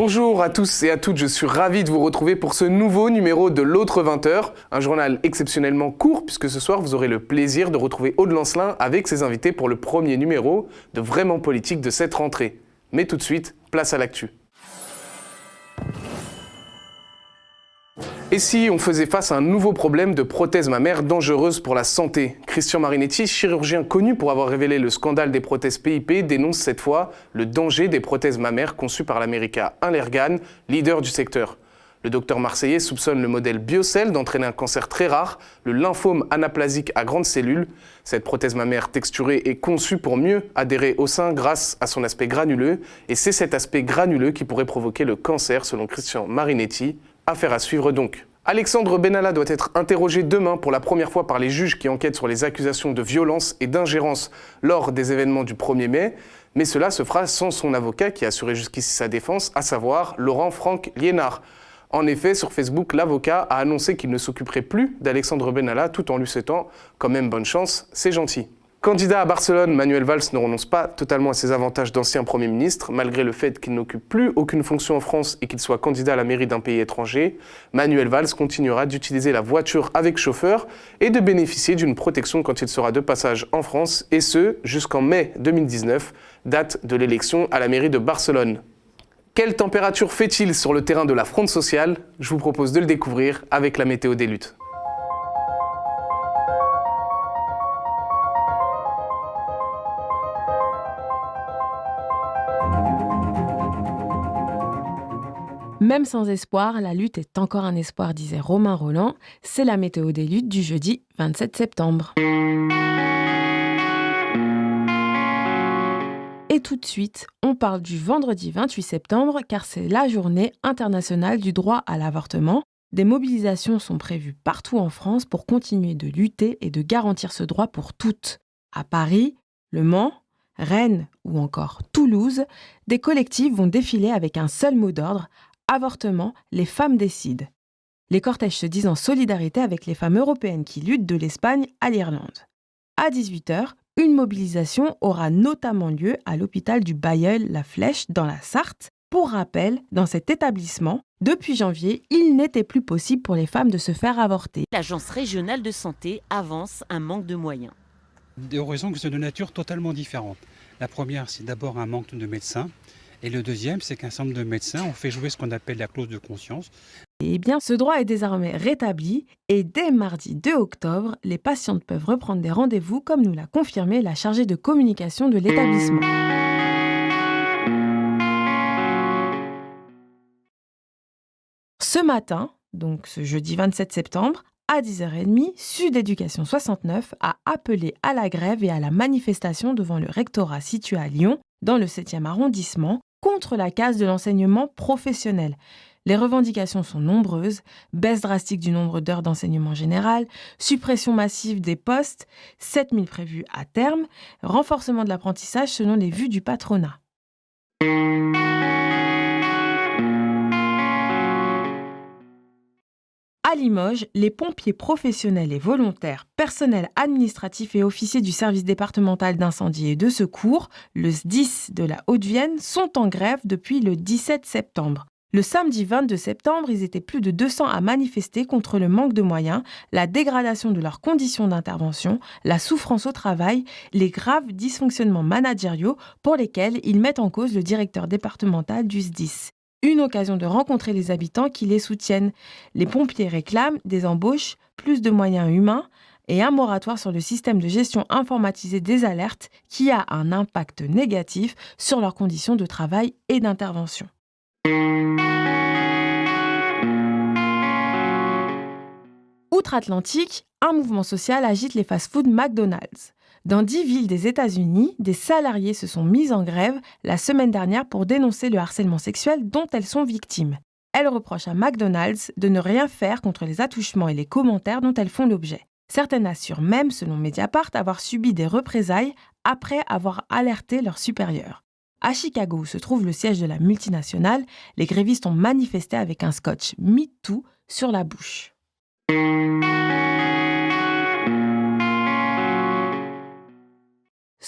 Bonjour à tous et à toutes, je suis ravi de vous retrouver pour ce nouveau numéro de l'autre 20h, un journal exceptionnellement court puisque ce soir vous aurez le plaisir de retrouver Aude Lancelin avec ses invités pour le premier numéro de Vraiment Politique de cette rentrée. Mais tout de suite, place à l'actu. Et si on faisait face à un nouveau problème de prothèses mammaires dangereuses pour la santé? Christian Marinetti, chirurgien connu pour avoir révélé le scandale des prothèses PIP, dénonce cette fois le danger des prothèses mammaires conçues par l'américain Allergan, leader du secteur. Le docteur marseillais soupçonne le modèle Biocell d'entraîner un cancer très rare, le lymphome anaplasique à grandes cellules. Cette prothèse mammaire texturée est conçue pour mieux adhérer au sein grâce à son aspect granuleux, et c'est cet aspect granuleux qui pourrait provoquer le cancer selon Christian Marinetti. Affaire à suivre donc. Alexandre Benalla doit être interrogé demain pour la première fois par les juges qui enquêtent sur les accusations de violence et d'ingérence lors des événements du 1er mai, mais cela se fera sans son avocat qui a assuré jusqu'ici sa défense, à savoir Laurent-Franck Liénard. En effet, sur Facebook, l'avocat a annoncé qu'il ne s'occuperait plus d'Alexandre Benalla tout en lui souhaitant quand même bonne chance, c'est gentil. Candidat à Barcelone, Manuel Valls ne renonce pas totalement à ses avantages d'ancien Premier ministre, malgré le fait qu'il n'occupe plus aucune fonction en France et qu'il soit candidat à la mairie d'un pays étranger. Manuel Valls continuera d'utiliser la voiture avec chauffeur et de bénéficier d'une protection quand il sera de passage en France, et ce, jusqu'en mai 2019, date de l'élection à la mairie de Barcelone. Quelle température fait-il sur le terrain de la fronde sociale? Je vous propose de le découvrir avec la météo des luttes. Même sans espoir, la lutte est encore un espoir, disait Romain Rolland. C'est la météo des luttes du jeudi 27 septembre. Et tout de suite, on parle du vendredi 28 septembre car c'est la journée internationale du droit à l'avortement. Des mobilisations sont prévues partout en France pour continuer de lutter et de garantir ce droit pour toutes. À Paris, Le Mans, Rennes ou encore Toulouse, des collectifs vont défiler avec un seul mot d'ordre: avortement, les femmes décident. Les cortèges se disent en solidarité avec les femmes européennes qui luttent de l'Espagne à l'Irlande. À 18h, une mobilisation aura notamment lieu à l'hôpital du Bailleul-La Flèche dans la Sarthe. Pour rappel, dans cet établissement, depuis janvier, il n'était plus possible pour les femmes de se faire avorter. L'Agence régionale de santé avance un manque de moyens. Des raisons qui sont de nature totalement différente. La première, c'est d'abord un manque de médecins. Et le deuxième, c'est qu'un certain nombre de médecins ont fait jouer ce qu'on appelle la clause de conscience. Eh bien, ce droit est désormais rétabli et dès mardi 2 octobre, les patientes peuvent reprendre des rendez-vous comme nous l'a confirmé la chargée de communication de l'établissement. Ce matin, donc ce jeudi 27 septembre, à 10h30, Sud Éducation 69 a appelé à la grève et à la manifestation devant le rectorat situé à Lyon, dans le 7e arrondissement, contre la casse de l'enseignement professionnel. Les revendications sont nombreuses: baisse drastique du nombre d'heures d'enseignement général, suppression massive des postes, 7000 prévus à terme, renforcement de l'apprentissage selon les vues du patronat. À Limoges, les pompiers professionnels et volontaires, personnels administratifs et officiers du service départemental d'incendie et de secours, le SDIS de la Haute-Vienne, sont en grève depuis le 17 septembre. Le samedi 22 septembre, ils étaient plus de 200 à manifester contre le manque de moyens, la dégradation de leurs conditions d'intervention, la souffrance au travail, les graves dysfonctionnements managériaux pour lesquels ils mettent en cause le directeur départemental du SDIS. Une occasion de rencontrer les habitants qui les soutiennent. Les pompiers réclament des embauches, plus de moyens humains et un moratoire sur le système de gestion informatisé des alertes qui a un impact négatif sur leurs conditions de travail et d'intervention. Outre-Atlantique, un mouvement social agite les fast-food McDonald's. Dans 10 villes des États-Unis, des salariés se sont mis en grève la semaine dernière pour dénoncer le harcèlement sexuel dont elles sont victimes. Elles reprochent à McDonald's de ne rien faire contre les attouchements et les commentaires dont elles font l'objet. Certaines assurent même, selon Mediapart, avoir subi des représailles après avoir alerté leurs supérieurs. À Chicago, où se trouve le siège de la multinationale, les grévistes ont manifesté avec un scotch MeToo sur la bouche.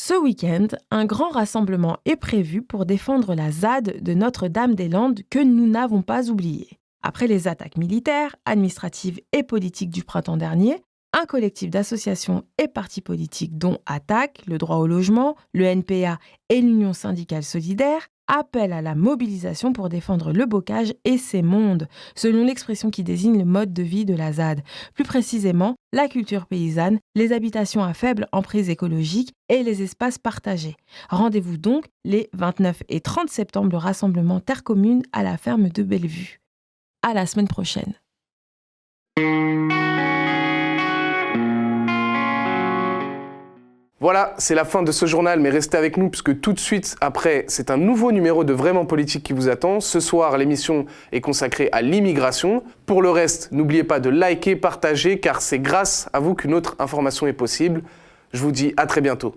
Ce week-end, un grand rassemblement est prévu pour défendre la ZAD de Notre-Dame-des-Landes que nous n'avons pas oubliée. Après les attaques militaires, administratives et politiques du printemps dernier, un collectif d'associations et partis politiques dont Attaque, le droit au logement, le NPA et l'Union syndicale solidaire appellent à la mobilisation pour défendre le bocage et ses mondes, selon l'expression qui désigne le mode de vie de la ZAD. Plus précisément, la culture paysanne, les habitations à faible emprise écologique et les espaces partagés. Rendez-vous donc les 29 et 30 septembre, le rassemblement Terre Commune à la ferme de Bellevue. À la semaine prochaine. Voilà, c'est la fin de ce journal, mais restez avec nous puisque tout de suite après, c'est un nouveau numéro de Vraiment Politique qui vous attend. Ce soir, l'émission est consacrée à l'immigration. Pour le reste, n'oubliez pas de liker, partager, car c'est grâce à vous qu'une autre information est possible. Je vous dis à très bientôt.